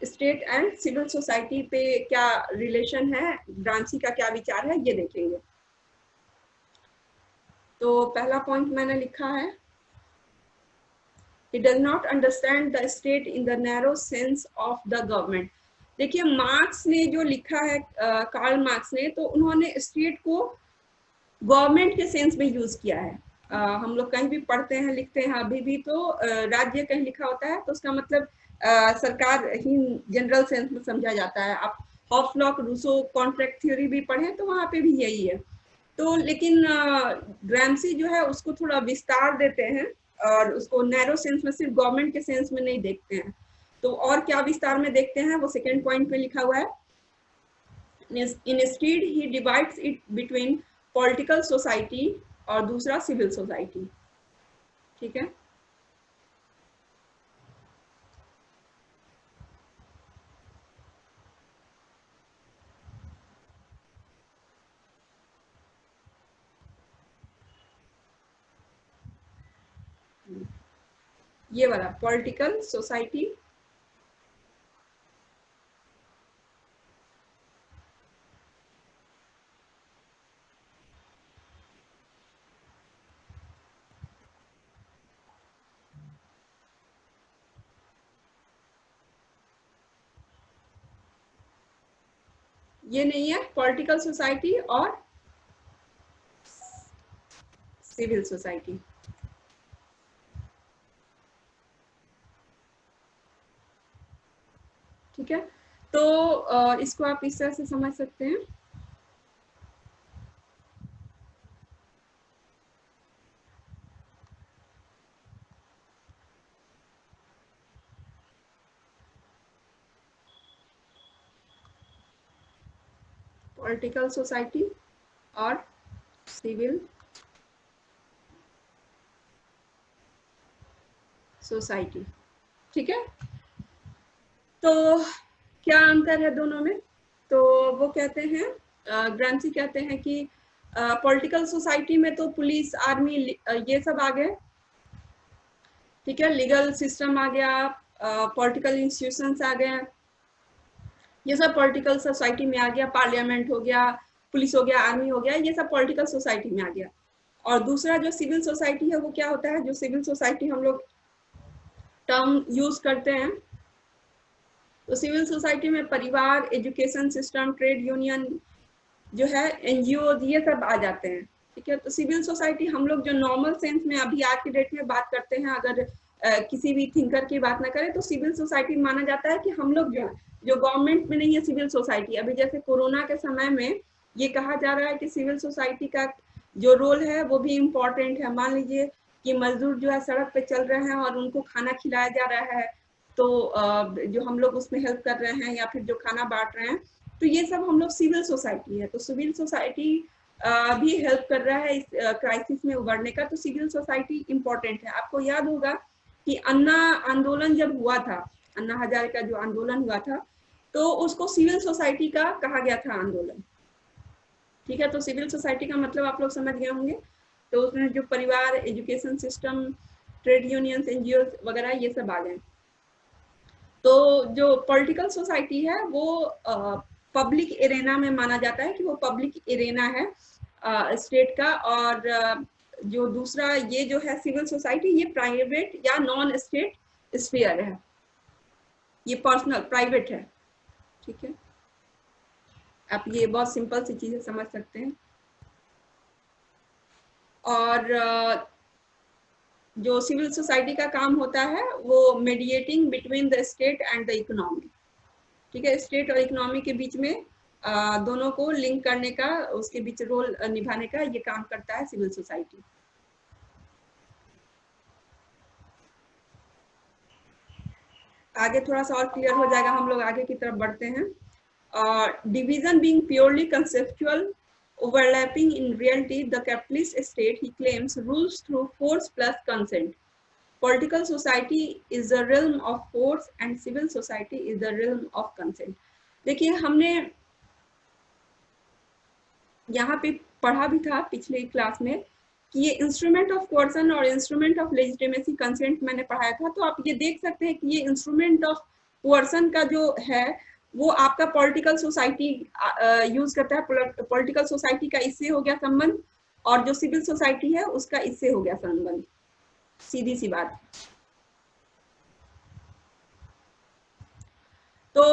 State and civil society पे क्या relation है, ग्रामसी का क्या विचार है, ये देखेंगे। तो पहला पॉइंट मैंने लिखा है, He does not understand the state in the narrow sense of the government. देखिए मार्क्स ने जो लिखा है, कार्ल मार्क्स ने, तो उन्होंने स्टेट को गवर्नमेंट के सेंस में यूज किया है। हम लोग कहीं भी पढ़ते हैं लिखते हैं अभी भी, तो राज्य कहीं लिखा होता है तो उसका मतलब सरकार ही जनरल सेंस में समझा जाता है। आप हॉफलॉक रूसो कॉन्ट्रैक्ट थ्योरी भी पढ़ें तो वहां पे भी यही है। तो लेकिन ग्रामसी जो है उसको थोड़ा विस्तार देते हैं और उसको नैरो सेंस में, सिर्फ गवर्नमेंट के सेंस में नहीं देखते हैं। तो और क्या विस्तार में देखते हैं वो सेकेंड पॉइंट पे लिखा हुआ है। Instead he divides it between political society और दूसरा सिविल सोसाइटी। ठीक है, ये वाला पॉलिटिकल सोसाइटी ये नहीं है, पॉलिटिकल सोसाइटी और सिविल सोसाइटी। ठीक है, तो इसको आप इस तरह से समझ सकते हैं। पॉलिटिकल सोसाइटी और सिविल सोसाइटी। ठीक है, तो क्या अंतर है दोनों में? तो वो कहते हैं, ग्रामसी कहते हैं कि पॉलिटिकल सोसाइटी में तो पुलिस, आर्मी, ये सब आ गए। ठीक है, लीगल सिस्टम आ गया, पॉलिटिकल इंस्टीट्यूशंस आ गए, ये सब पॉलिटिकल सोसाइटी में आ गया। पार्लियामेंट हो गया, पुलिस हो गया, आर्मी हो गया, ये सब पॉलिटिकल सोसाइटी में आ गया। और दूसरा जो सिविल सोसाइटी है वो क्या होता है? जो सिविल सोसाइटी हम लोग टर्म यूज करते हैं, तो सिविल सोसाइटी में परिवार, एजुकेशन सिस्टम, ट्रेड यूनियन जो है, एनजीओ, ये सब आ जाते हैं। ठीक है, तो सिविल सोसाइटी हम लोग जो नॉर्मल सेंस में अभी आज की डेट में बात करते हैं, अगर किसी भी थिंकर की बात ना करें तो सिविल सोसाइटी माना जाता है कि हम लोग जो गवर्नमेंट में नहीं है सिविल सोसाइटी। अभी जैसे कोरोना के समय में ये कहा जा रहा है कि सिविल सोसाइटी का जो रोल है वो भी इम्पोर्टेंट है। मान लीजिए कि मजदूर जो है सड़क पे चल रहे हैं और उनको खाना खिलाया जा रहा है, तो जो हम लोग उसमें हेल्प कर रहे हैं या फिर जो खाना बांट रहे हैं, तो ये सब हम लोग सिविल सोसाइटी है। तो सिविल सोसाइटी भी हेल्प कर रहा है इस क्राइसिस में उबरने का, तो सिविल सोसाइटी इम्पोर्टेंट है। आपको याद होगा कि अन्ना आंदोलन जब हुआ था, अन्ना हजारे का जो आंदोलन हुआ था, तो उसको सिविल सोसाइटी का कहा गया था आंदोलन। ठीक है, तो सिविल सोसाइटी का मतलब आप लोग समझ गए होंगे। तो उसमें जो परिवार, education system, trade unions, NGO वगैरह ये सब आ गए। तो जो पॉलिटिकल सोसाइटी है वो पब्लिक एरेना में माना जाता है कि वो पब्लिक एरेना है स्टेट का। और जो दूसरा ये जो है सिविल सोसाइटी, ये प्राइवेट या नॉन स्टेट स्फीयर है, ये पर्सनल प्राइवेट है। ठीक है, आप ये बहुत सिंपल सी चीजें समझ सकते हैं। और जो सिविल सोसाइटी का काम होता है वो mediating between the state and the economy. ठीक है, स्टेट और इकोनॉमी के बीच में दोनों को लिंक करने का, उसके बीच रोल निभाने का ये काम करता है सिविल सोसाइटी। आगे थोड़ा सा और क्लियर हो जाएगा, हम लोग आगे की तरफ बढ़ते हैं। Division being purely conceptual, overlapping in reality, the capitalist state, he claims, rules through force plus consent. Political society is the realm of force and civil society is the realm of consent. देखिए हमने यहाँ पे पढ़ा भी था पिछले class में कि ये इंस्ट्रूमेंट ऑफ कोर्सन और इंस्ट्रूमेंट ऑफ लेजिटिमेसी कंसेंट मैंने पढ़ाया था। तो आप ये देख सकते हैं कि ये इंस्ट्रूमेंट ऑफ कोअर्सन का जो है वो आपका पॉलिटिकल सोसाइटी यूज करता है। पॉलिटिकल सोसाइटी का इससे हो गया संबंध, और जो सिविल सोसाइटी है उसका इससे हो गया संबंध, सीधी सी बात। तो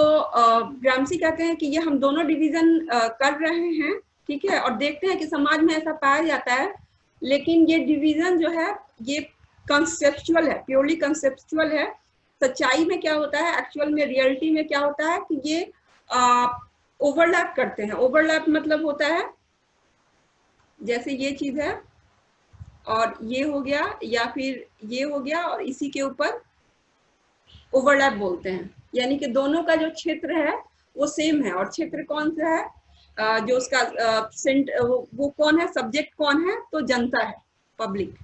ग्रामसी कहते हैं कि ये हम दोनों डिवीजन कर रहे हैं, ठीक है, और देखते हैं कि समाज में ऐसा पाया जाता है, लेकिन ये डिवीजन जो है ये कंसेप्चुअल है, प्योरली कंसेप्चुअल है। सच्चाई में क्या होता है, एक्चुअल में रियलिटी में क्या होता है कि ये ओवरलैप करते हैं। ओवरलैप मतलब होता है जैसे ये चीज है और ये हो गया, या फिर ये हो गया और इसी के ऊपर ओवरलैप बोलते हैं, यानी कि दोनों का जो क्षेत्र है वो सेम है। और क्षेत्र कौन सा है, जो उसका वो कौन है, सब्जेक्ट कौन है, तो जनता है, पब्लिक।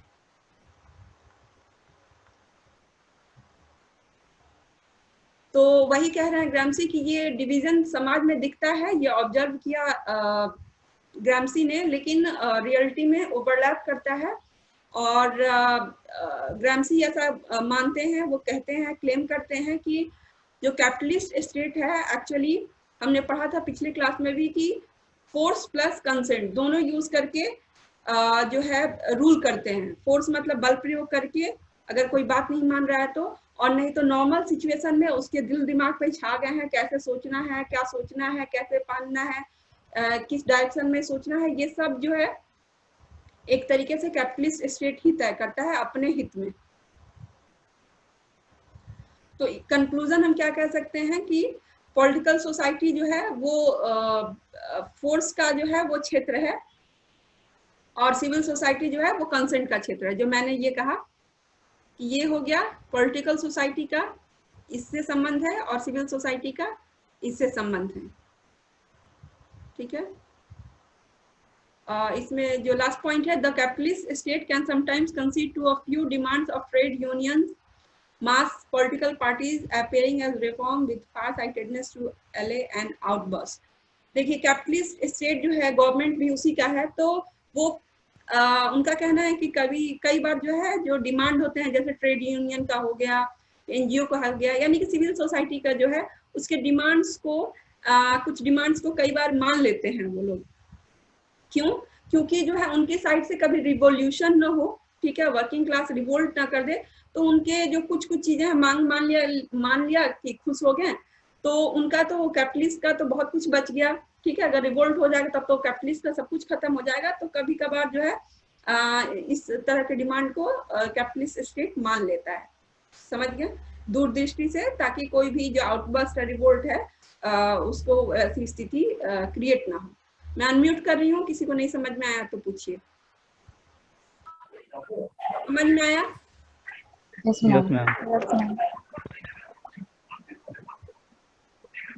तो वही कह रहे हैं ग्रामसी कि ये डिवीजन समाज में दिखता है, ये ऑब्जर्व किया ग्रामसी ने, लेकिन रियलिटी में ओवरलैप करता है। और ग्रामसी ऐसा मानते हैं, वो कहते हैं, क्लेम करते हैं कि जो कैपिटलिस्ट स्टेट है, एक्चुअली हमने पढ़ा था पिछले क्लास में भी कि फोर्स प्लस कंसेंट दोनों यूज करके जो है रूल करते हैं। फोर्स मतलब बल प्रयोग करके, अगर कोई बात नहीं मान रहा है तो, और नहीं तो नॉर्मल सिचुएशन में उसके दिल दिमाग पे छा गए हैं, कैसे सोचना है, क्या सोचना है, कैसे पहनना है, किस डायरेक्शन में सोचना है, ये सब जो है एक तरीके से कैपिटलिस्ट स्टेट ही तय करता है अपने हित में। तो कंक्लूजन हम क्या कह सकते हैं कि पॉलिटिकल सोसाइटी जो है वो फोर्स का जो है वो क्षेत्र है, और सिविल सोसाइटी जो है वो कंसेंट का क्षेत्र है। जो मैंने ये कहा कि ये हो गया पॉलिटिकल सोसाइटी का इससे संबंध है, और सिविल सोसाइटी का इससे संबंध है, ठीक है। इसमें जो लास्ट पॉइंट है, the capitalist state can sometimes concede to a few demands of trade unions, mass political parties appearing as reform with far-sightedness to allay an outburst। देखिए कैपिटलिस्ट स्टेट जो है गवर्नमेंट भी उसी का है, तो वो उनका कहना है कि कई बार जो है जो डिमांड होते हैं, जैसे ट्रेड यूनियन का हो गया, एनजीओ का हो गया, यानी कि सिविल सोसाइटी का जो है उसके डिमांड्स को कुछ डिमांड्स को कई बार मान लेते हैं वो लोग। क्यों? क्योंकि जो है उनके साइड से कभी रिवॉल्यूशन ना हो, ठीक है, वर्किंग क्लास रिवोल्ट ना कर दे, तो उनके जो कुछ चीजें हैं मान लिया कि खुश हो गए, तो उनका तो कैपिटलिस्ट का तो बहुत कुछ बच गया, ठीक है। अगर रिवोल्ट हो जाएगा तब तो कैपिटलिस्ट का सब कुछ खत्म हो जाएगा। तो कभी कभार जो है इस तरह के डिमांड को कैपिटलिस्ट स्टेट मान लेता है, समझ गए, दूरदृष्टि से, ताकि कोई भी जो आउटबर्स्ट रिवोल्ट है उसको ऐसी स्थिति क्रिएट ना हो। मैं अनम्यूट कर रही हूँ, किसी को नहीं समझ में आया तो पूछिए। समझ में आया? Yes, ma'am.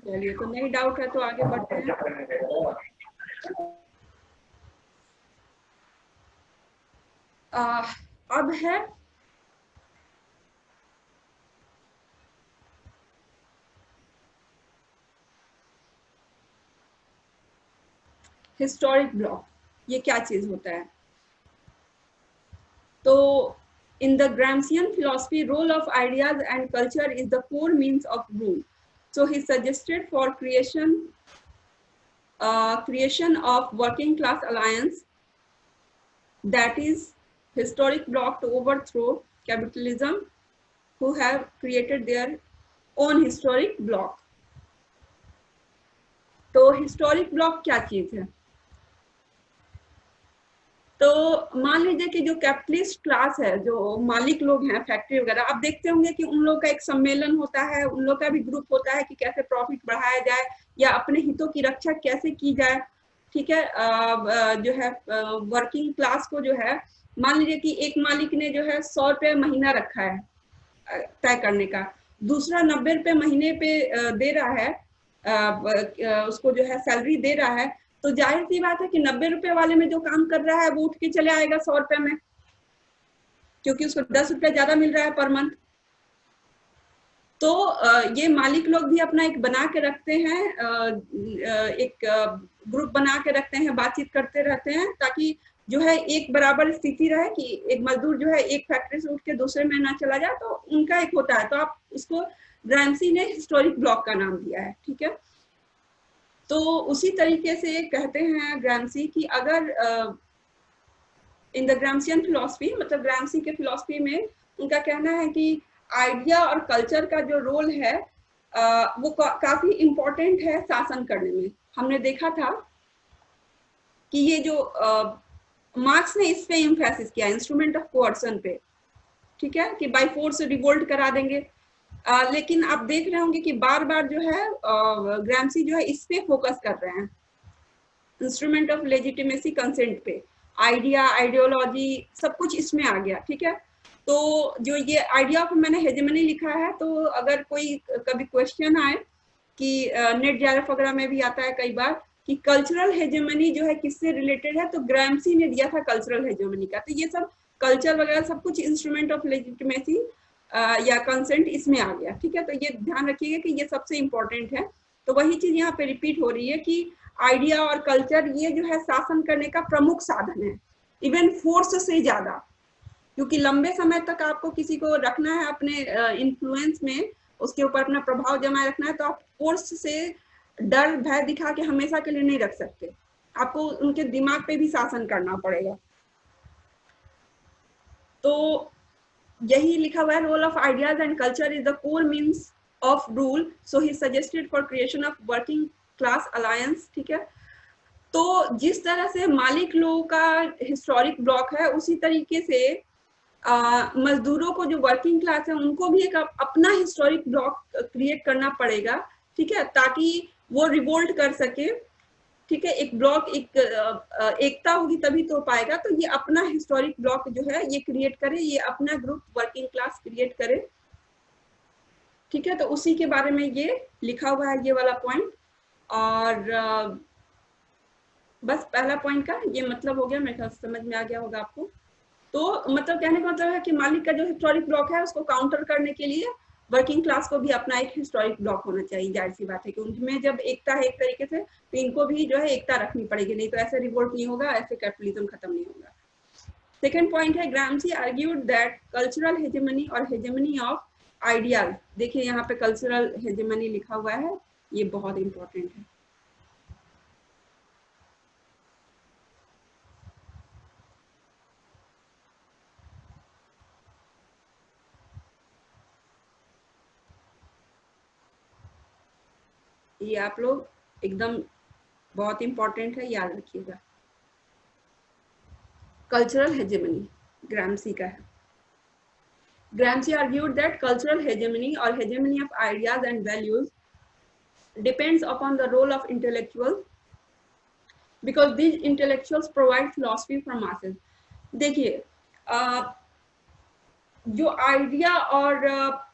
चलिए, तो नहीं डाउट है तो आगे बढ़ते हैं। अब है हिस्टोरिक ब्लॉक। ये क्या चीज होता है? तो in the Gramscian philosophy, role of ideas and culture is the core means of rule. So he suggested for creation of working class alliance, that is historic bloc, to overthrow capitalism, who have created their own historic bloc. तो historic block क्या चीज है? तो मान लीजिए कि जो capitalist class है, जो मालिक लोग हैं फैक्ट्री वगैरह, आप देखते होंगे कि उन लोग का एक सम्मेलन होता है, उन लोग का भी ग्रुप होता है कि कैसे प्रॉफिट बढ़ाया जाए या अपने हितों की रक्षा कैसे की जाए, ठीक है। जो है वर्किंग क्लास को जो है, मान लीजिए कि एक मालिक ने जो है 100 रुपये महीना रखा है तय करने का, दूसरा 90 रुपये महीने पे दे रहा है, उसको जो है सैलरी दे रहा है, तो जाहिर सी बात है कि 90 रुपए वाले में जो काम कर रहा है वो उठ के चले आएगा 100 रुपए में, क्योंकि उसको 10 रुपए ज्यादा मिल रहा है पर मंथ। तो ये मालिक लोग भी अपना एक बना के रखते हैं, एक ग्रुप बना के रखते हैं, बातचीत करते रहते हैं, ताकि जो है एक बराबर स्थिति रहे, कि एक मजदूर जो है एक फैक्ट्री से उठ के दूसरे में ना चला जाए, तो उनका एक होता है। तो आप इसको ग्राम्सी ने हिस्टोरिक ब्लॉक का नाम दिया है, ठीक है। तो उसी तरीके से कहते हैं ग्राम्सी कि अगर इन द ग्राम्सियन फिलॉसफी, मतलब ग्राम्सी के फिलॉसफी में उनका कहना है कि आइडिया और कल्चर का जो रोल है वो काफी इम्पोर्टेंट है शासन करने में। हमने देखा था कि ये जो मार्क्स ने इस पे एम्फेसिस किया, इंस्ट्रूमेंट ऑफ कोअर्सन पे, ठीक है, कि बाय फोर्स रिवोल्ट करा देंगे। लेकिन आप देख रहे होंगे कि बार बार जो है ग्राम्सी जो है इस पे फोकस कर रहे हैं, इंस्ट्रूमेंट ऑफ लेजिटिमेसी कंसेंट पे, आइडिया, आइडियोलॉजी, सब कुछ इसमें आ गया, ठीक है। तो जो ये आइडिया ऑफ मैंने हेजेमनी लिखा है, तो अगर कोई कभी क्वेश्चन आए कि नेट JRF वगैरह में भी आता है कई बार कि कल्चरल हेजेमनी जो है किससे रिलेटेड है, तो ग्राम्सी ने दिया था कल्चरल हेजेमनी का। तो ये सब कल्चर वगैरह सब कुछ इंस्ट्रूमेंट ऑफ लेजिटिमेसी या कंसेंट इसमें आ गया, ठीक है। तो ये ध्यान रखिएगा कि ये सबसे इंपॉर्टेंट है। तो वही चीज यहाँ पे रिपीट हो रही है कि आइडिया और कल्चर ये जो है शासन करने का प्रमुख साधन है, इवन फोर्स से ज्यादा, क्योंकि लंबे समय तक आपको किसी को रखना है अपने इन्फ्लुएंस में, उसके ऊपर अपना प्रभाव जमाए रखना है, तो आप फोर्स से डर भय दिखा के हमेशा के लिए नहीं रख सकते, आपको उनके दिमाग पे भी शासन करना पड़ेगा। तो यही लिखा हुआ है, role of ideas and culture is the core means of rule, so he suggested for creation of working class alliance, ठीक है। तो जिस तरह से मालिक लोगों का हिस्टोरिक ब्लॉक है, उसी तरीके से मजदूरों को जो वर्किंग क्लास है उनको भी एक अपना हिस्टोरिक ब्लॉक क्रिएट करना पड़ेगा, ठीक है, ताकि वो रिवोल्ट कर सके, ठीक है। एक ब्लॉक, एक एकता होगी तभी तो पाएगा। तो ये अपना हिस्टोरिक ब्लॉक जो है ये क्रिएट करे, ये अपना ग्रुप वर्किंग क्लास क्रिएट करे, ठीक है। तो उसी के बारे में ये लिखा हुआ है, ये वाला पॉइंट। और बस पहला पॉइंट का ये मतलब हो गया, मेरे ख्याल समझ में आ गया होगा आपको। तो मतलब कहने का मतलब है कि मालिक का जो हिस्टोरिक ब्लॉक है उसको काउंटर करने के लिए वर्किंग क्लास को भी अपना एक हिस्टोरिक ब्लॉक होना चाहिए। जाहिर सी बात है कि उनमें जब एकता है एक तरीके से, तो इनको भी जो है एकता रखनी पड़ेगी, नहीं तो ऐसे रिवोल्ट नहीं होगा, ऐसे कैपिटलिज्म खत्म नहीं होगा। सेकेंड पॉइंट है, Gramsci argued that cultural hegemony और हेजेमनी ऑफ आइडियाज, देखिए यहाँ पे कल्चरल हेजेमनी लिखा हुआ है, ये बहुत इंपॉर्टेंट है। ये आप लोग एकदम बहुत इंपॉर्टेंट है, याद रखिएगा। कल्चरल हेजेमनी ग्राम्सी का है। Gramsci argued that cultural hegemony और hegemony of ideas and values depends upon the role of intellectual, because these intellectuals provide philosophy for masses. देखिए जो आइडिया और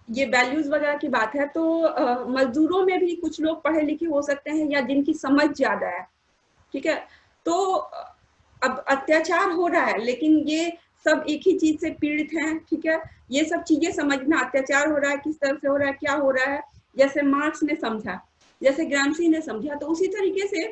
ये वैल्यूज वगैरह की बात है, तो मजदूरों में भी कुछ लोग पढ़े लिखे हो सकते हैं या जिनकी समझ ज्यादा है, ठीक है। तो अब अत्याचार हो रहा है, लेकिन ये सब एक ही चीज से पीड़ित हैं, ठीक है। ये सब चीजें समझना, अत्याचार हो रहा है, किस तरह से हो रहा है, क्या हो रहा है, जैसे मार्क्स ने समझा, जैसे ग्राम्सी ने समझा, तो उसी तरीके से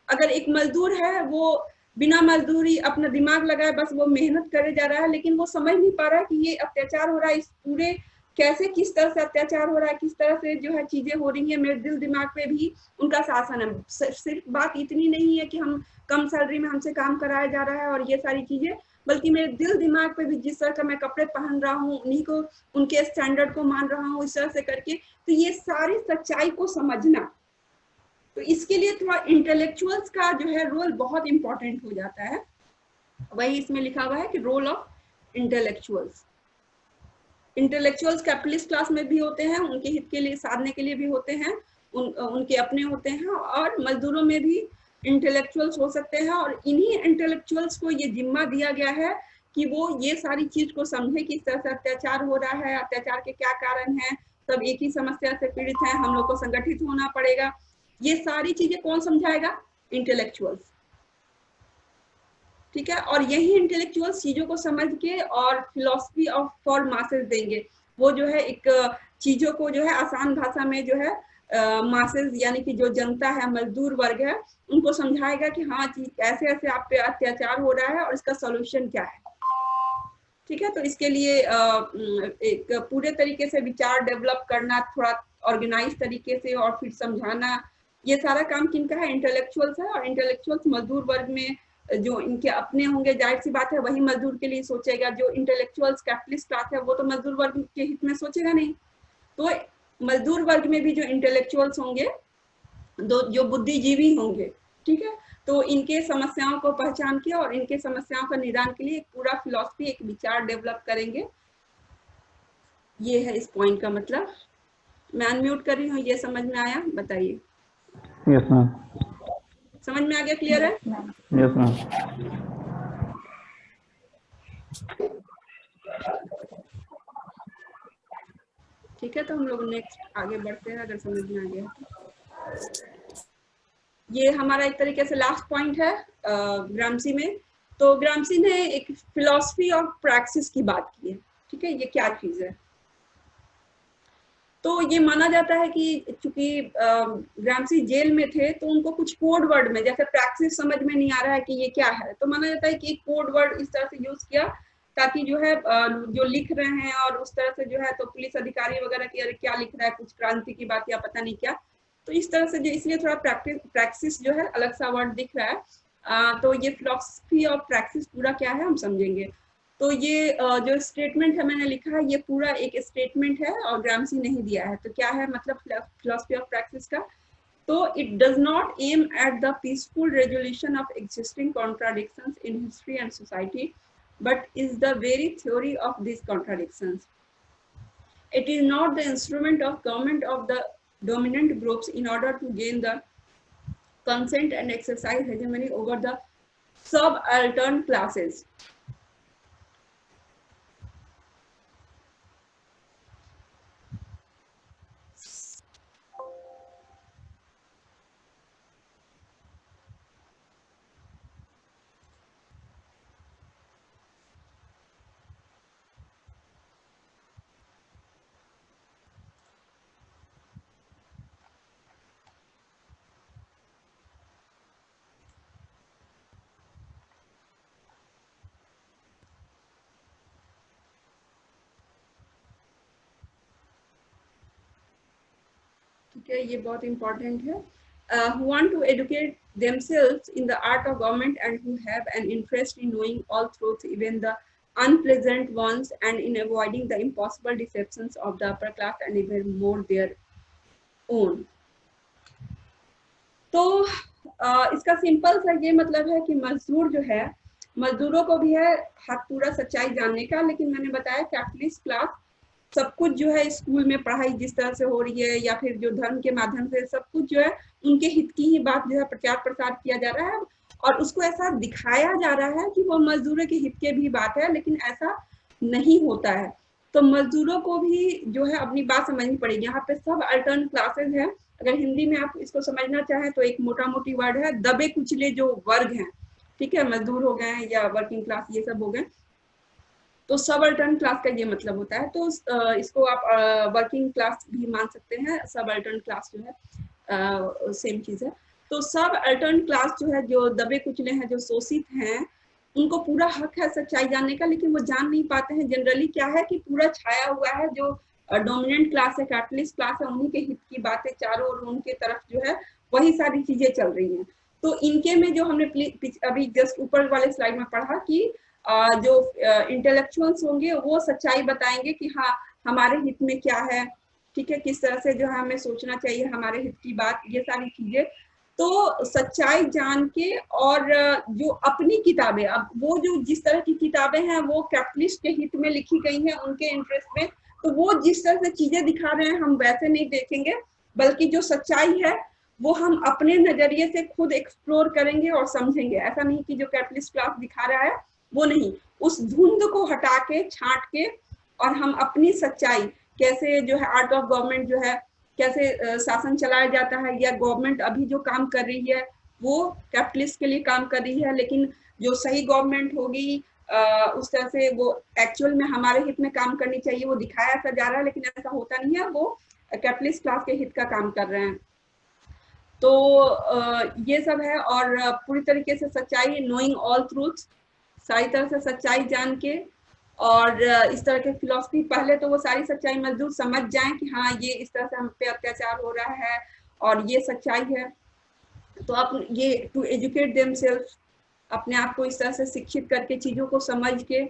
अगर एक मजदूर है, वो बिना मजदूरी अपना दिमाग लगाए बस वो मेहनत करे जा रहा है, लेकिन वो समझ नहीं पा रहा है कि ये अत्याचार हो रहा है, इस पूरे कैसे, किस तरह से अत्याचार हो रहा है, किस तरह से जो है चीजें हो रही है, मेरे दिल दिमाग पे भी उनका शासन है। सिर्फ बात इतनी नहीं है कि हम कम सैलरी में हमसे काम कराया जा रहा है और ये सारी चीजें, बल्कि मेरे दिल दिमाग पे भी जिस तरह का मैं कपड़े पहन रहा हूँ, उन्हीं को, उनके स्टैंडर्ड को मान रहा हूँ, इस तरह से करके, तो ये सारी सच्चाई को समझना, तो इसके लिए थोड़ा इंटेलेक्चुअल्स का जो है रोल बहुत इंपॉर्टेंट हो जाता है। वही इसमें लिखा हुआ है कि role of intellectuals. Intellectuals capitalist class में भी होते हैं, उनके हित के लिए, साधने के लिए भी होते हैं, उनके अपने होते हैं, और मजदूरों में भी इंटेलेक्चुअल्स हो सकते हैं। और इन्हीं इंटेलेक्चुअल्स को ये जिम्मा दिया गया है कि वो ये सारी चीज को समझे कि इस तरह से अत्याचार हो रहा है, अत्याचार के क्या कारण हैं, सब एक ही समस्या से पीड़ित हैं, हम लोग को संगठित होना पड़ेगा। ये सारी चीजें कौन समझाएगा? इंटेलेक्चुअल्स, ठीक है। और यही इंटेलेक्चुअल्स चीजों को समझ के और फिलॉसफी ऑफ फॉर मासेस देंगे। वो जो है एक चीजों को जो है आसान भाषा में जो है मासेस यानी कि जो जनता है, मजदूर वर्ग है, उनको समझाएगा कि हाँ ऐसे ऐसे आप पे अत्याचार हो रहा है और इसका सॉल्यूशन क्या है। ठीक है, तो इसके लिए एक पूरे तरीके से विचार डेवलप करना, थोड़ा ऑर्गेनाइज तरीके से, और फिर समझाना, ये सारा काम किनका है? इंटेलेक्चुअल्स है। और इंटेलेक्चुअल्स मजदूर वर्ग में जो इनके अपने होंगे, जाहिर सी बात है वही मजदूर के लिए सोचेगा। जो इंटेलेक्चुअल्स कैपिटलिस्ट क्लास है वो तो मजदूर वर्ग के हित में सोचेगा नहीं। तो मजदूर वर्ग में भी जो इंटेलेक्चुअल्स होंगे, जो बुद्धिजीवी होंगे, ठीक है, तो इनके समस्याओं को पहचान के और इनके समस्याओं का निदान के लिए एक पूरा फिलॉसफी, एक विचार डेवलप करेंगे। ये है इस पॉइंट का मतलब। मैं अनम्यूट कर रही हूँ, ये समझ में आया? बताइए। Yes ma'am. समझ में आ गया? क्लियर है? Yes ma'am. ठीक है, तो हम लोग नेक्स्ट आगे बढ़ते हैं, अगर समझ में आ गया तो। ये हमारा एक तरीके से लास्ट पॉइंट है ग्रामसी में। तो ग्रामसी ने एक फिलॉसफी ऑफ प्रैक्टिस की बात की है। ठीक है, ये क्या चीज है? तो ये माना जाता है कि चूंकि ग्रामसी जेल में थे, तो उनको कुछ कोड वर्ड में, जैसे प्रैक्टिस समझ में नहीं आ रहा है कि ये क्या है, तो माना जाता है कि एक कोड वर्ड इस तरह से यूज किया ताकि जो है जो लिख रहे हैं और उस तरह से जो है, तो पुलिस अधिकारी वगैरह की, अरे क्या लिख रहा है, कुछ क्रांति की बात या पता नहीं क्या, तो इस तरह से जो, इसलिए थोड़ा प्रैक्टिस जो है अलग सा वर्ड दिख रहा है। तो ये फिलॉसफी ऑफ प्रैक्टिस पूरा क्या है हम समझेंगे। तो ये जो स्टेटमेंट है मैंने लिखा है, ये पूरा एक स्टेटमेंट है और ग्रामसी नहीं दिया है। तो क्या है मतलब फिलॉसफी ऑफ प्रैक्टिस का? तो it does not aim at the peaceful resolution of existing contradictions in history and society, but is the very theory of these contradictions. It is not the instrument of government of the dominant groups in order to gain the consent and exercise hegemony over the subaltern classes. ठीक है, ये बहुत important है। Who want to educate themselves in the art of government and who have an interest in knowing all truths, even the unpleasant ones, and in avoiding the impossible deceptions of the upper class and even more their own. तो इसका simple सा ये मतलब है कि मजदूर जो है, मजदूरों को भी है हक पूरा सच्चाई जानने का, लेकिन मैंने बताया कैपिटलिस्ट क्लास सब कुछ जो है, स्कूल में पढ़ाई जिस तरह से हो रही है या फिर जो धर्म के माध्यम से सब कुछ जो है, उनके हित की ही बात जो है प्रचार प्रसार किया जा रहा है, और उसको ऐसा दिखाया जा रहा है कि वो मजदूरों के हित के भी बात है, लेकिन ऐसा नहीं होता है। तो मजदूरों को भी जो है अपनी बात समझनी पड़ेगी। यहाँ पे सब अल्टर्न क्लासेस हैं। अगर हिंदी में आप इसको समझना चाहें तो एक मोटा मोटी वर्ड है, दबे कुचले जो वर्ग हैं, ठीक है, मजदूर हो गए या वर्किंग क्लास, ये सब हो गए, तो सबअल्टर्न क्लास का ये मतलब होता है। तो इसको आप वर्किंग क्लास भी मान सकते हैं, सबअल्टर्न क्लास जो है सेम चीज है। तो सबअल्टर्न क्लास जो है, जो दबे कुचले हैं, जो शोषित हैं, उनको पूरा हक है सच्चाई जानने का, लेकिन वो जान नहीं पाते हैं। जनरली क्या है कि पूरा छाया हुआ है जो डोमिनेंट क्लास है, कैपिटलिस्ट क्लास है, उन्हीं के हित की बातें चारों ओर उनके तरफ जो है वही सारी चीजें चल रही हैं। तो इनके में जो हमने अभी जस्ट ऊपर वाले स्लाइड में पढ़ा कि जो इंटेलेक्चुअल्स होंगे वो सच्चाई बताएंगे कि हाँ हमारे हित में क्या है, ठीक है, किस तरह से जो है हमें सोचना चाहिए हमारे हित की बात, ये सारी चीजें। तो सच्चाई जान के, और जो अपनी किताबें, अब वो जो जिस तरह की किताबें हैं वो कैपिटलिस्ट के हित में लिखी गई हैं, उनके इंटरेस्ट में, तो वो जिस तरह से चीजें दिखा रहे हैं हम वैसे नहीं देखेंगे, बल्कि जो सच्चाई है वो हम अपने नजरिए से खुद एक्सप्लोर करेंगे और समझेंगे। ऐसा नहीं कि जो कैपिटलिस्ट क्लास दिखा रहा है वो नहीं, उस धुंध को हटा के, छांट के, और हम अपनी सच्चाई कैसे जो है, आर्ट ऑफ गवर्नमेंट जो है, कैसे शासन चलाया जाता है, या गवर्नमेंट अभी जो काम कर रही है वो कैपिटलिस्ट के लिए काम कर रही है, लेकिन जो सही गवर्नमेंट होगी उस तरह से वो एक्चुअल में हमारे हित में काम करनी चाहिए, वो दिखाया ऐसा जा रहा है, लेकिन ऐसा होता नहीं है, वो कैपिटलिस्ट क्लास के हित का काम कर रहे हैं। तो ये सब है। और पूरी तरीके से सच्चाई, नोइंग ऑल ट्रूथ्स, सारी तरह से सच्चाई जान के, और इस तरह के फिलॉसफी, पहले तो वो सारी सच्चाई मजदूर समझ जाएं कि हाँ ये इस तरह से हम पे अत्याचार हो रहा है और ये सच्चाई है। तो आप ये टू एजुकेट देमसेल्फ, अपने आप को इस तरह से शिक्षित करके चीजों को समझ के,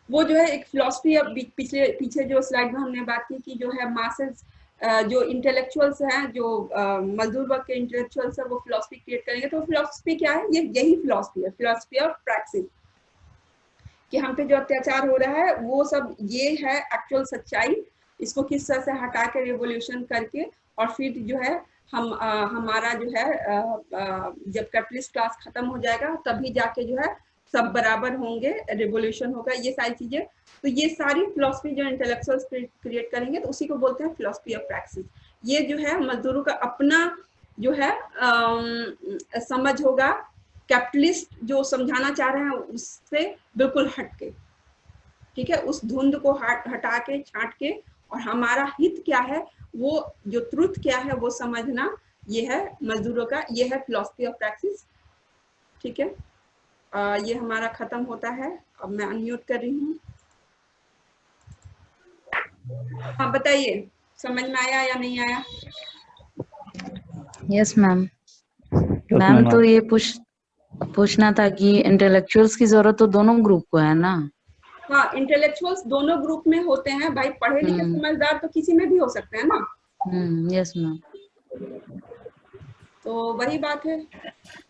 वो जो है एक फिलॉसफी। अब पीछे जो स्लाइड में हमने बात की कि जो है मासेस, जो इंटेलेक्चुअल्स हैं, जो मजदूर वर्ग के इंटेलेक्चुअल्स हैं, वो फिलॉसफी क्रिएट करेंगे। तो फिलॉसफी क्या है? ये यही फिलॉसफी है, फिलॉसफी ऑफ प्रैक्टिस, कि हम पे जो अत्याचार हो रहा है वो सब ये है एक्चुअल सच्चाई। इसको किस तरह से हटा के रिवोल्यूशन करके, और फिर जो है हमारा जो है जब कैपिटलिस्ट क्लास खत्म हो जाएगा तभी जाके जो है सब बराबर होंगे, रिवोल्यूशन होगा, ये सारी चीजें। तो ये सारी फिलॉसफी जो इंटेलेक्चुअल्स क्रिएट करेंगे तो उसी को बोलते हैं फिलॉसफी ऑफ प्रैक्टिस। ये जो है मजदूरों का अपना जो है समझ होगा, कैपिटलिस्ट जो समझाना चाह रहे हैं उससे बिल्कुल हटके, ठीक है, उस धुंध को हटा के, छांट के, और हमारा हित क्या है, वो जो ट्रुथ क्या है वो समझना, ये है मजदूरों का, ये है फिलॉसफी ऑफ प्रैक्टिस। ठीक है, ये हमारा खत्म होता है। अब मैं अनम्यूट कर रही हूँ। हाँ बताइए, समझ में आया या नहीं आया? Yes ma'am. मैम तो ये पूछना था कि इंटेलेक्चुअल्स की जरूरत तो दोनों ग्रुप को है ना? हाँ, इंटेलेक्चुअल्स दोनों ग्रुप में होते हैं भाई, पढ़े लिखे समझदार तो किसी में भी हो सकते हैं ना। Yes ma'am. तो वही बात है।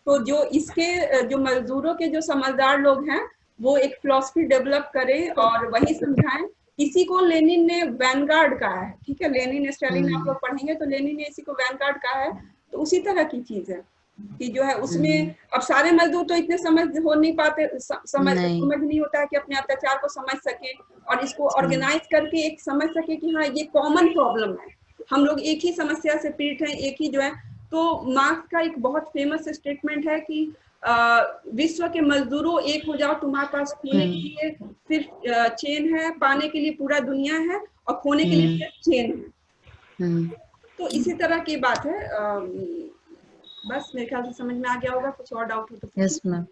तो जो इसके जो मजदूरों के जो समझदार लोग हैं वो एक फिलॉसफी डेवलप करें और वही समझाएं। इसी को लेनिन ने वैनगार्ड कहा है, ठीक है, लेनिन स्टालिन आप लोग पढ़ेंगे तो लेनिन ने इसी को वैनगार्ड कहा है। तो उसी तरह की चीज है कि जो है उसमें अब सारे मजदूर तो इतने समझ हो नहीं पाते, समझ नहीं होता है कि अपने अत्याचार को समझ सके और इसको ऑर्गेनाइज करके एक समझ सके कि हाँ ये कॉमन प्रॉब्लम है, हम लोग एक ही समस्या से पीड़ित हैं, एक ही जो है। तो मार्क्स का एक बहुत फेमस स्टेटमेंट है कि विश्व के मजदूरों एक हो जाओ, तुम्हारे पास खोने के लिए सिर्फ चेन है, पाने के लिए पूरा दुनिया है, और खोने के लिए सिर्फ चेन है। तो इसी तरह की बात है। बस मेरे ख्याल से समझ में आ गया होगा। कुछ और डाउट हो तो यस मैम।